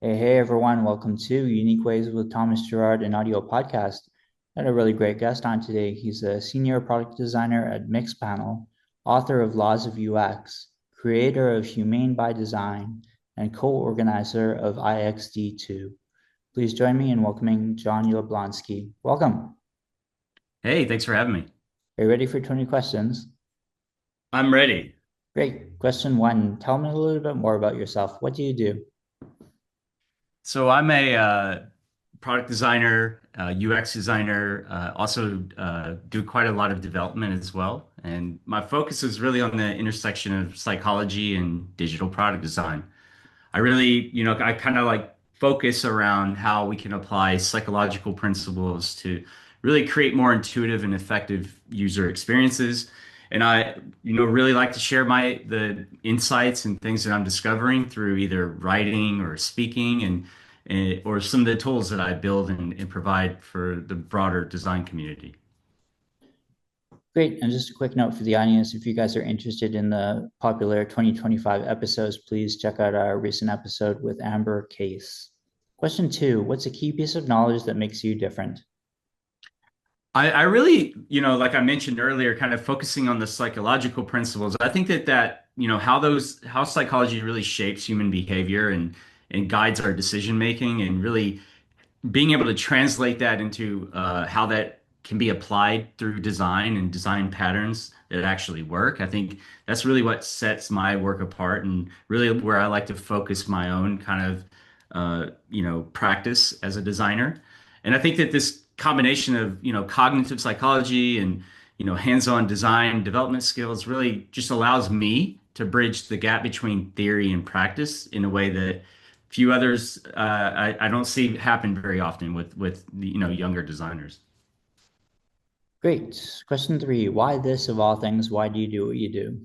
Hey everyone, welcome to Unique Ways with Thomas Gerard, an audio podcast. I had a really great guest on today. He's a senior product designer at Mixpanel, author of Laws of UX, creator of Humane by Design, and co-organizer of IXD2. Please join me in welcoming John Yablonski. Welcome. Hey, thanks for having me. Are you ready for 20 questions? I'm ready. Great. Question one, tell me a little bit more about yourself. What do you do? So I'm a product designer, UX designer, also do quite a lot of development as well. And my focus is really on the intersection of psychology and digital product design. I really, I kind of like focus around how we can apply psychological principles to really create more intuitive and effective user experiences. And I, really like to share the insights and things that I'm discovering through either writing or speaking and or some of the tools that I build and provide for the broader design community. Great. And just a quick note for the audience, if you guys are interested in the popular 2025 episodes, please check out our recent episode with Amber Case. Question two, what's a key piece of knowledge that makes you different? I really, like I mentioned earlier, kind of focusing on the psychological principles. I think how psychology really shapes human behavior and guides our decision making, and really being able to translate that into how that can be applied through design and design patterns that actually work. I think that's really what sets my work apart, and really where I like to focus my own kind of practice as a designer. And I think that this combination of cognitive psychology and hands-on design development skills really just allows me to bridge the gap between theory and practice in a way that few others I don't see happen very often with younger designers. Great. Question three, why this of all things? Why do you do what you do?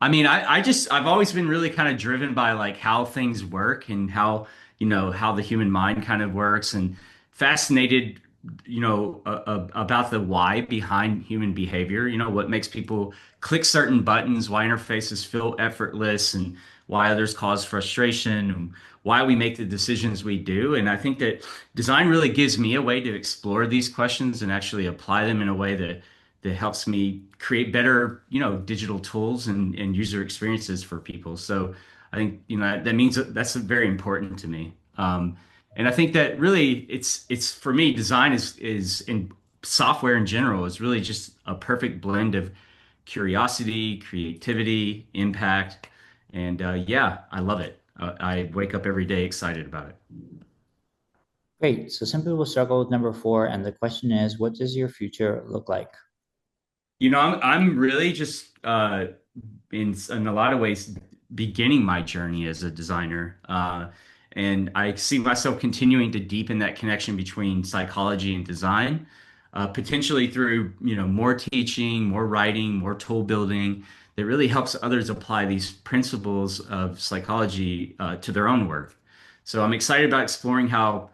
I mean, I've always been really kind of driven by like how things work and how the human mind kind of works, and fascinated, about the why behind human behavior, what makes people click certain buttons, why interfaces feel effortless, and why others cause frustration, and why we make the decisions we do. And I think that design really gives me a way to explore these questions and actually apply them in a way that helps me create better, digital tools and user experiences for people. So I think, that means that's very important to me. And I think that really it's for me, design is in software in general is really just a perfect blend of curiosity, creativity, impact, and yeah, I love it. I wake up every day excited about it. Great. So some people struggle with number four, and the question is, what does your future look like? I'm really just in a lot of ways beginning my journey as a designer. And I see myself continuing to deepen that connection between psychology and design, potentially through, more teaching, more writing, more tool building that really helps others apply these principles of psychology to their own work. So I'm excited about exploring how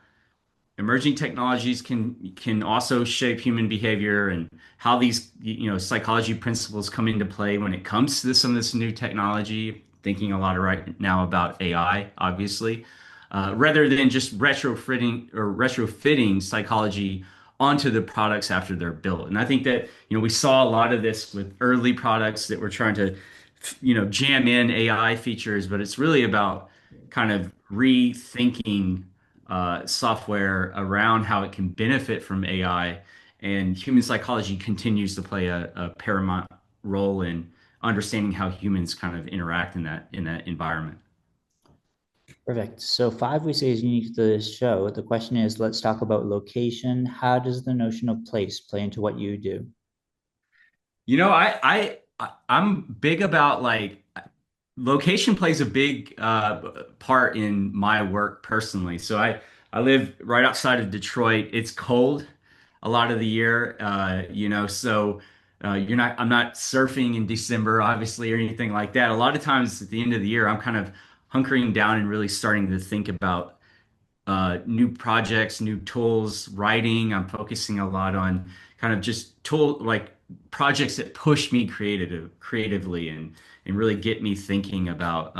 emerging technologies can also shape human behavior, and how these psychology principles come into play when it comes to some of this new technology. Thinking a lot right now about AI, obviously, rather than just retrofitting psychology onto the products after they're built. And I think that we saw a lot of this with early products that were trying to jam in AI features, but it's really about kind of rethinking software around how it can benefit from AI. And human psychology continues to play a paramount role in understanding how humans kind of interact in that environment. Perfect. So five we say is unique to this show. The question is, let's talk about location. How does the notion of place play into what you do? I'm big about like location plays a big part in my work personally. So I live right outside of Detroit. It's cold a lot of the year, so I'm not surfing in December, obviously, or anything like that. A lot of times at the end of the year, I'm kind of hunkering down and really starting to think about new projects, new tools, writing. I'm focusing a lot on kind of just like projects that push me creatively and really get me thinking about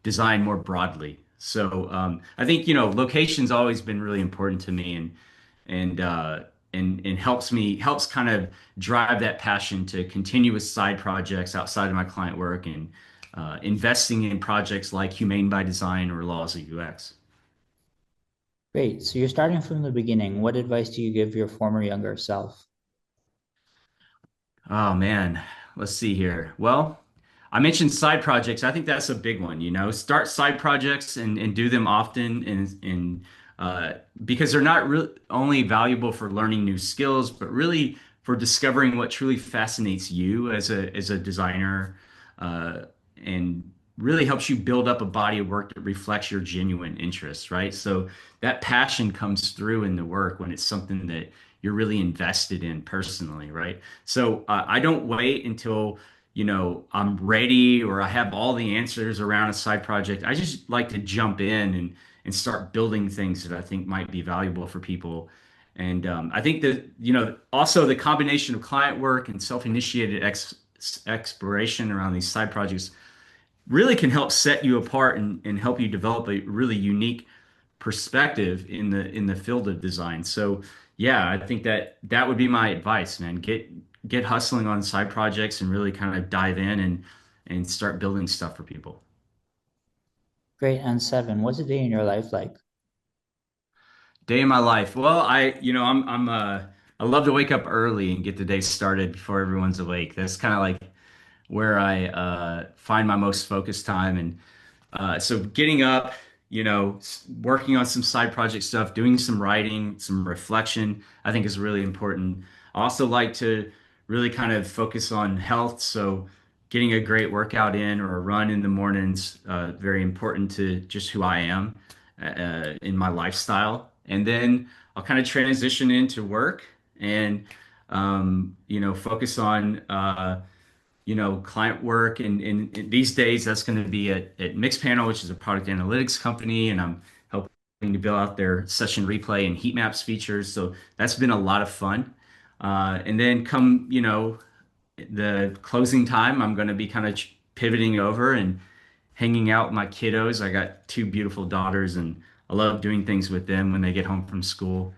design more broadly. So I think location's always been really important to me, and and helps kind of drive that passion to continue with side projects outside of my client work and investing in projects like Humane by Design or Laws of UX. Great. So you're starting from the beginning. What advice do you give your former younger self? Oh man, let's see here. Well, I mentioned side projects. I think that's a big one, Start side projects and do them often and uh, because they're not really only valuable for learning new skills, but really for discovering what truly fascinates you as a designer, uh, and really helps you build up a body of work that reflects your genuine interests, right? So that passion comes through in the work when it's something that you're really invested in personally, right? So I don't wait until, I'm ready or I have all the answers around a side project. I just like to jump in and start building things that I think might be valuable for people. And I think that, also the combination of client work and self-initiated exploration around these side projects really can help set you apart and help you develop a really unique perspective in the field of design. So yeah, I think that would be my advice, man. Get hustling on side projects and really kind of dive in and start building stuff for people. Great. And seven, what's a day in your life like? Day in my life. Well, I love to wake up early and get the day started before everyone's awake. That's kind of like where I find my most focused time. And so getting up, working on some side project stuff, doing some writing, some reflection, I think is really important. I also like to really kind of focus on health. So getting a great workout in or a run in the mornings, very important to just who I am in my lifestyle. And then I'll kind of transition into work and, focus on, client work. And these days, that's going to be at Mixpanel, which is a product analytics company, and I'm helping to build out their session replay and heat maps features. So that's been a lot of fun. And then come, the closing time, I'm going to be kind of pivoting over and hanging out with my kiddos. I got two beautiful daughters, and I love doing things with them when they get home from school.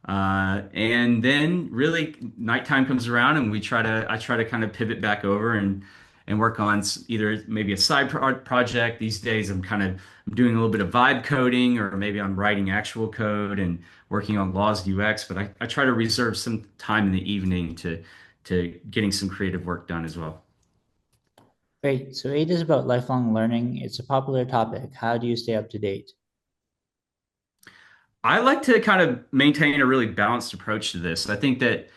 And then really nighttime comes around and I try to kind of pivot back over and work on either maybe a side project. These days I'm doing a little bit of vibe coding or maybe I'm writing actual code and working on Laws UX, but I try to reserve some time in the evening to getting some creative work done as well. Great. So eight is about lifelong learning. It's a popular topic. How do you stay up to date? I like to kind of maintain a really balanced approach to this. I think that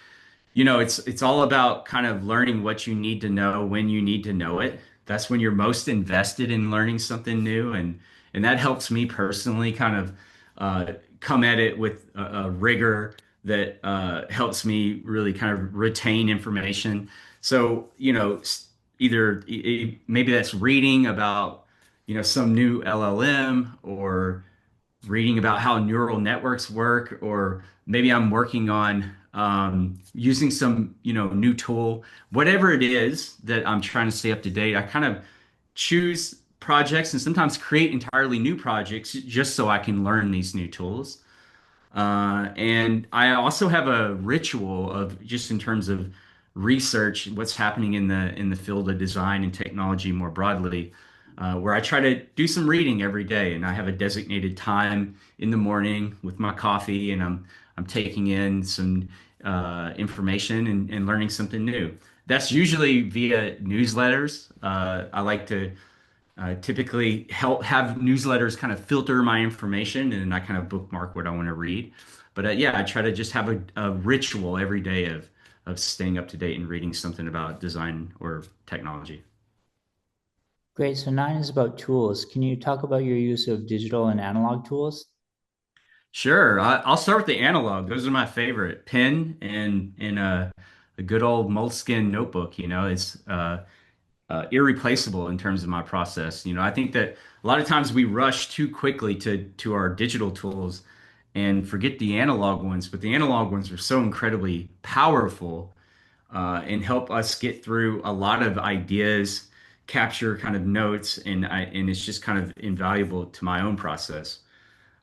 it's all about kind of learning what you need to know when you need to know it. That's when you're most invested in learning something new, and that helps me personally kind of come at it with a rigor that helps me really kind of retain information. So, either maybe that's reading about some new LLM or reading about how neural networks work, or maybe I'm working on using some, new tool, whatever it is that I'm trying to stay up to date. I kind of choose projects and sometimes create entirely new projects just so I can learn these new tools. And I also have a ritual of just in terms of research, what's happening in the field of design and technology more broadly, where I try to do some reading every day, and I have a designated time in the morning with my coffee, and I'm taking in some information and learning something new. That's usually via newsletters. I like to typically help have newsletters kind of filter my information and I kind of bookmark what I want to read. But yeah, I try to just have a ritual every day of staying up to date and reading something about design or technology. Great. So nine is about tools. Can you talk about your use of digital and analog tools? Sure, I'll start with the analog. Those are my favorite. Pen and a good old moleskin notebook. It's irreplaceable in terms of my process. I think that a lot of times we rush too quickly to our digital tools and forget the analog ones, but the analog ones are so incredibly powerful and help us get through a lot of ideas, capture kind of notes, and it's just kind of invaluable to my own process.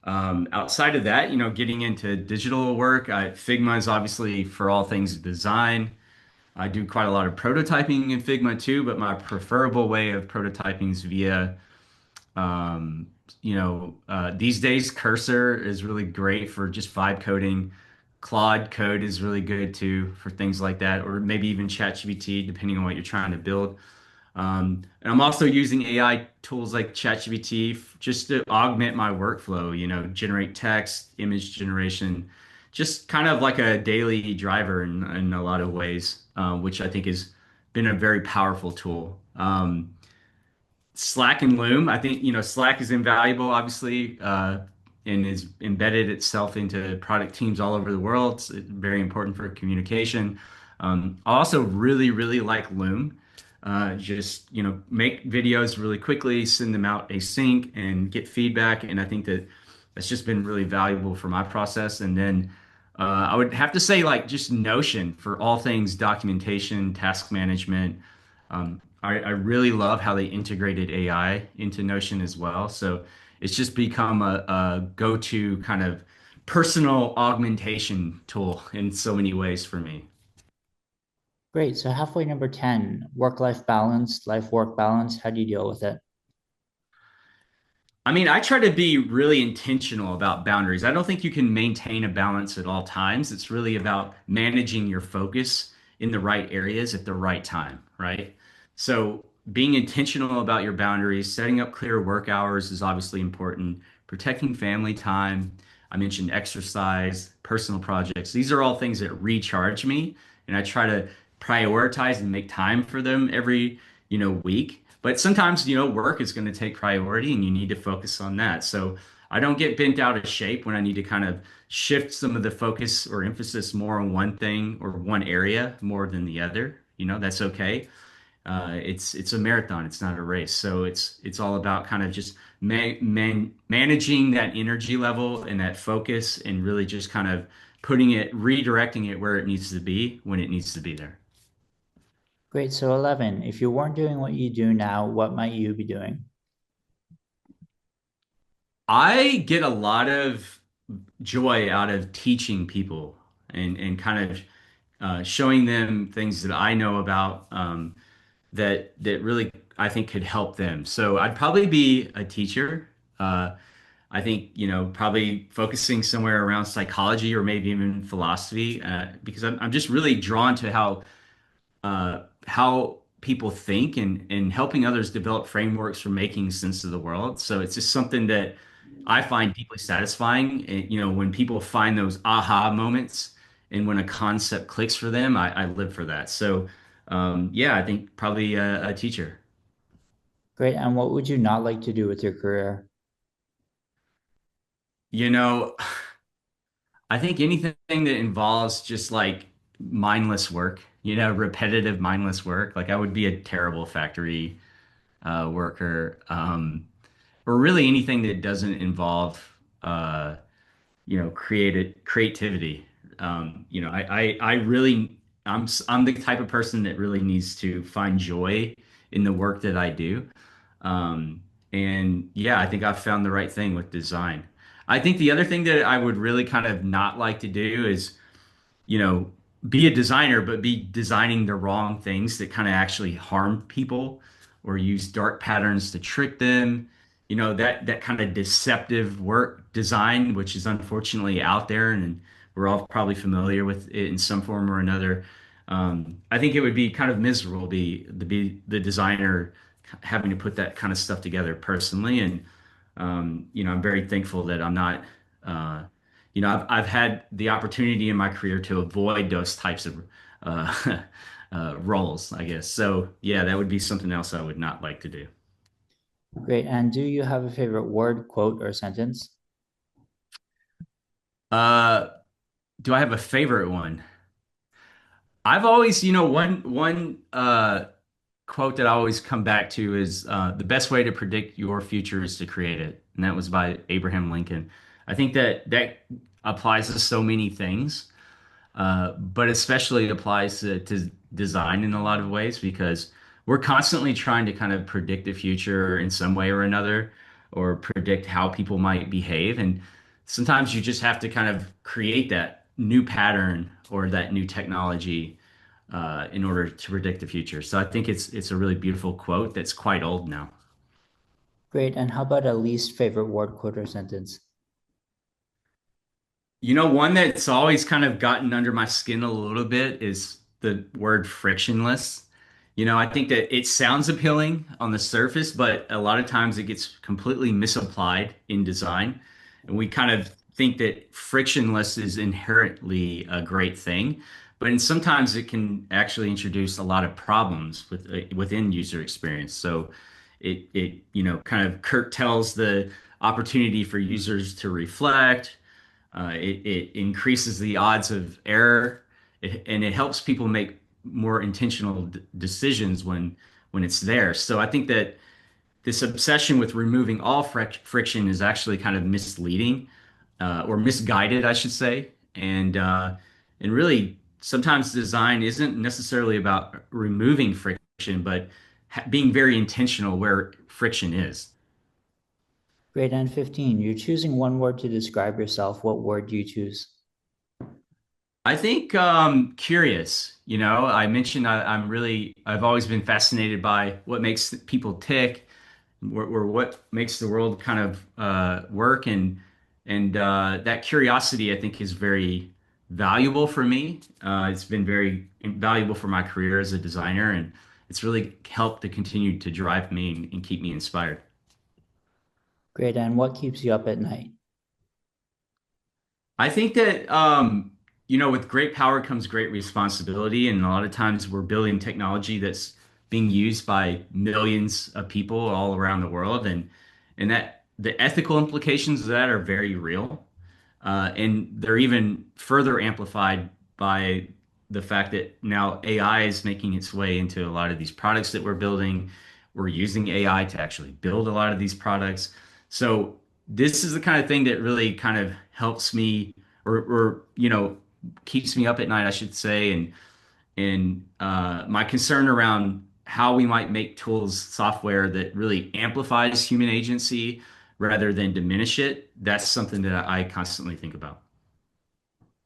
Outside of that, getting into digital work, Figma is obviously for all things design. I do quite a lot of prototyping in Figma too, but my preferable way of prototyping is via, um, these days Cursor is really great for just vibe coding. Claude Code is really good too for things like that, or maybe even ChatGPT, depending on what you're trying to build. And I'm also using AI tools like ChatGPT just to augment my workflow, generate text, image generation, just kind of like a daily driver in a lot of ways, which I think has been a very powerful tool. Slack and Loom. I think, Slack is invaluable, obviously, and is embedded itself into product teams all over the world. It's very important for communication. I also really, really like Loom. Just, make videos really quickly, send them out async and get feedback. And I think that that's just been really valuable for my process. And then I would have to say, like, just Notion for all things documentation, task management. I really love how they integrated AI into Notion as well. So it's just become a go-to kind of personal augmentation tool in so many ways for me. Great. So halfway number 10, work-life balance, life-work balance. How do you deal with it? I mean, I try to be really intentional about boundaries. I don't think you can maintain a balance at all times. It's really about managing your focus in the right areas at the right time, right? So, being intentional about your boundaries, setting up clear work hours is obviously important. Protecting family time. I mentioned exercise, personal projects. These are all things that recharge me, and I try to prioritize and make time for them every, week. But sometimes, work is going to take priority and you need to focus on that. So I don't get bent out of shape when I need to kind of shift some of the focus or emphasis more on one thing or one area more than the other. That's okay. It's a marathon. It's not a race. So it's all about kind of just managing that energy level and that focus and really just kind of redirecting it where it needs to be when it needs to be there. Great. So 11, if you weren't doing what you do now, what might you be doing? I get a lot of joy out of teaching people and kind of showing them things that I know about that really I think could help them. So I'd probably be a teacher. I think, probably focusing somewhere around psychology or maybe even philosophy, because I'm just really drawn to how people think and helping others develop frameworks for making sense of the world. So it's just something that I find deeply satisfying. And, when people find those aha moments and when a concept clicks for them, I live for that. So, yeah, I think probably a teacher. Great. And what would you not like to do with your career? You know, I think anything that involves just like mindless work, repetitive mindless work, like I would be a terrible factory worker. Or really anything that doesn't involve creativity. I really I'm the type of person that really needs to find joy in the work that I do. And yeah, I think I've found the right thing with design. I think the other thing that I would really kind of not like to do is you know, be a designer, but be designing the wrong things that kind of actually harm people or use dark patterns to trick them. That kind of deceptive work design, which is unfortunately out there, and we're all probably familiar with it in some form or another. I think it would be kind of miserable be the designer having to put that kind of stuff together personally. And I'm very thankful that I'm not. Uh, I've had the opportunity in my career to avoid those types of uh, roles, I guess. So yeah, that would be something else I would not like to do. Great. And do you have a favorite word, quote, or sentence? Uh, do I have a favorite one? I've always, one quote that I always come back to is the best way to predict your future is to create it, and that was by Abraham Lincoln. I think that applies to so many things. But especially applies to design in a lot of ways because we're constantly trying to kind of predict the future in some way or another, or predict how people might behave. And sometimes you just have to kind of create that new pattern or that new technology in order to predict the future. So I think it's a really beautiful quote that's quite old now. Great. And how about a least favorite word, quote, or sentence? You know, one that's always kind of gotten under my skin a little bit is the word frictionless. You know, I think that it sounds appealing on the surface, but a lot of times it gets completely misapplied in design. And we kind of think that frictionless is inherently a great thing, but sometimes it can actually introduce a lot of problems within user experience. So it kind of curtails the opportunity for users to reflect. It increases the odds of error, and it helps people make more intentional decisions when it's there. So I think that this obsession with removing all friction is actually kind of misleading, or misguided, I should say. And really, sometimes design isn't necessarily about removing friction, but being very intentional where friction is. Great. And 15, you're choosing one word to describe yourself. What word do you choose? I think curious. You know, I mentioned I've always been fascinated by what makes people tick, or what makes the world kind of work, and that curiosity I think is very valuable for me. It's been very valuable for my career as a designer, and it's really helped to continue to drive me and keep me inspired. Great. And what keeps you up at night? I think that with great power comes great responsibility, and a lot of times we're building technology that's being used by millions of people all around the world, and that the ethical implications of that are very real, and they're even further amplified by the fact that now AI is making its way into a lot of these products that we're building. We're using AI to actually build a lot of these products. So this is the kind of thing that really kind of helps me, or keeps me up at night, I should say, and my concern around how we might make tools, software that really amplifies human agency rather than diminish it. That's something that I constantly think about.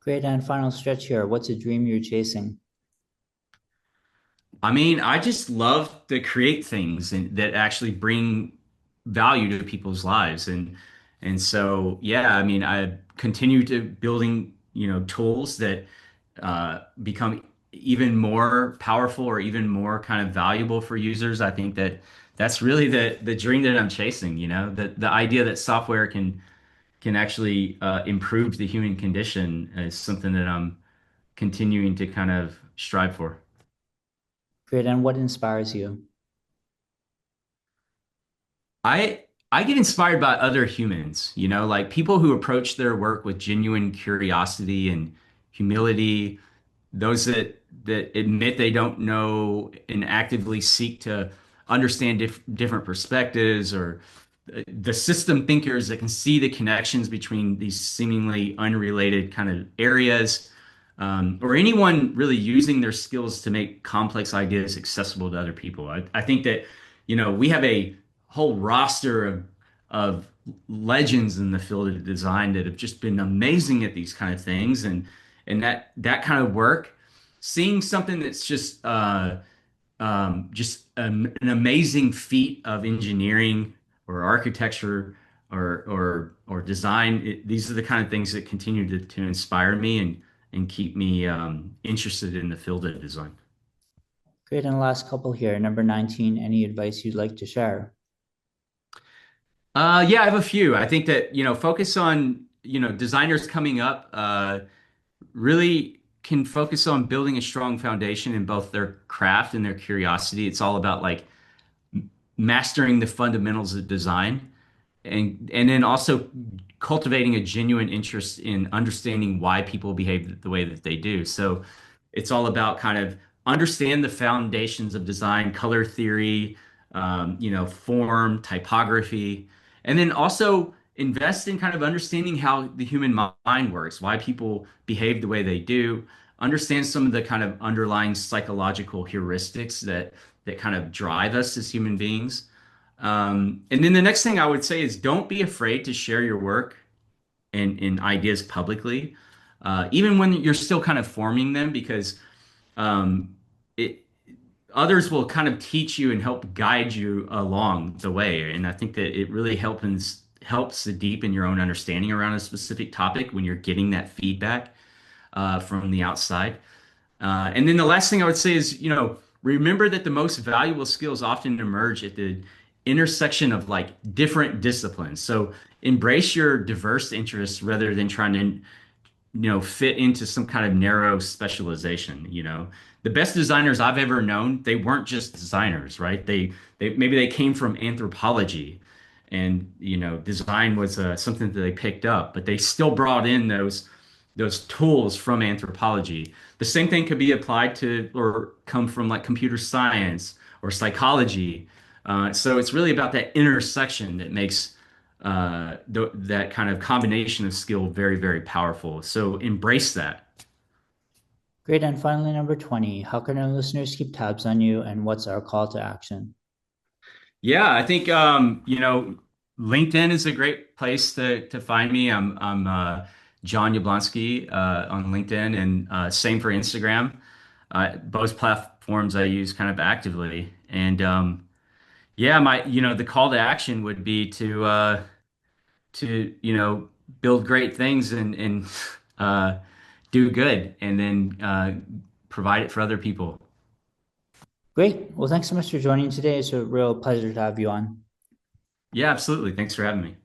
Great. And final stretch here. What's a dream you're chasing? I mean, I just love to create things that actually bring value to people's lives, and so yeah, I mean, I continue to building tools that become even more powerful or even more kind of valuable for users. I think that that's really the dream that I'm chasing. You know, the idea that software can actually improve the human condition is something that I'm continuing to kind of strive for. Great. And what inspires you? I get inspired by other humans, like people who approach their work with genuine curiosity and humility, those that admit they don't know and actively seek to understand different perspectives, or the system thinkers that can see the connections between these seemingly unrelated kind of areas, or anyone really using their skills to make complex ideas accessible to other people. I think that, we have a whole roster of legends in the field of design that have just been amazing at these kind of things, and that kind of work, seeing something that's just an amazing feat of engineering or architecture or design. These are the kind of things that continue to inspire me and keep me interested in the field of design. Great. And last couple here. Number 19, any advice you'd like to share? Yeah, I have a few. I think that, focus on, designers coming up, really can focus on building a strong foundation in both their craft and their curiosity. It's all about like mastering the fundamentals of design, and then also cultivating a genuine interest in understanding why people behave the way that they do. So it's all about kind of understand the foundations of design, color theory, form, typography, and then also invest in kind of understanding how the human mind works, why people behave the way they do, understand some of the kind of underlying psychological heuristics that kind of drive us as human beings. And then the next thing I would say is don't be afraid to share your work and ideas publicly, even when you're still kind of forming them, because um, it others will kind of teach you and help guide you along the way. And I think that it really helps to deepen your own understanding around a specific topic when you're getting that feedback from the outside. And then the last thing I would say is, remember that the most valuable skills often emerge at the intersection of like different disciplines. So embrace your diverse interests rather than trying to fit into some kind of narrow specialization. The best designers I've ever known, they weren't just designers, right? They maybe they came from anthropology, and design was something that they picked up, but they still brought in those tools from anthropology. The same thing could be applied to or come from like computer science or psychology. So it's really about that intersection that makes that kind of combination of skill very, very powerful. So embrace that. Great. And finally, number 20, how can our listeners keep tabs on you and what's our call to action? Yeah, I think LinkedIn is a great place to find me. I'm John Yablonski on LinkedIn, and same for Instagram. Both platforms I use kind of actively. And yeah, my the call to action would be to build great things and uh, do good, and then provide it for other people. Great. Well, thanks so much for joining today. It's a real pleasure to have you on. Yeah, absolutely. Thanks for having me.